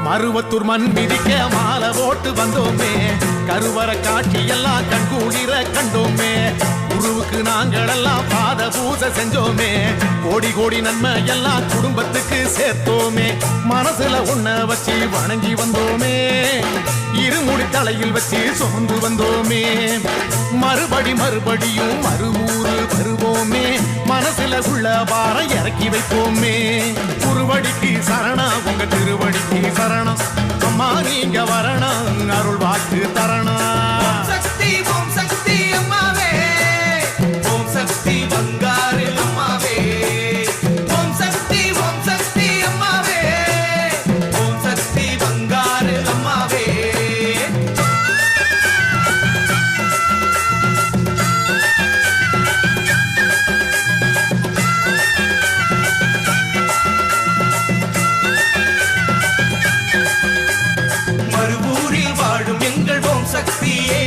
மருவத்தூர் மண் மிதிக்க மாலை போட்டு வந்தோமே கருவற காட்சி எல்லாம் கண்கூளிர கண்டோமே குருவுக்கு நாங்கள் எல்லாம் பாத பூசை செஞ்சோமே கோடி கோடி நன்மை எல்லாம் குடும்பத்துக்கு சேர்த்தோமே மனசுல உன்ன வச்சு வணங்கி வந்தோமே இருமுடி தலையில் வச்சு சுமந்து வந்தோமே மறுபடியும் மறுவூரு வருவோமே மனசுல உள்ள பாரம் இறக்கி வைப்போமே குருவடிக்கு சரணம் உங்க திருவடிக்கு சரணம் அம்மா நீங்க வரணும் அருள் வாக்கு தரணம் சக்தி ஓம் சக்தி அம்மாவே ஓம் சக்தி பங்காரு அம்மாவே ஓம் சக்தி அம்மாவே ஓம் சக்தி பங்காரு அம்மாவே மறுபூரில் வாழும் எங்கள் ஓம் சக்தியே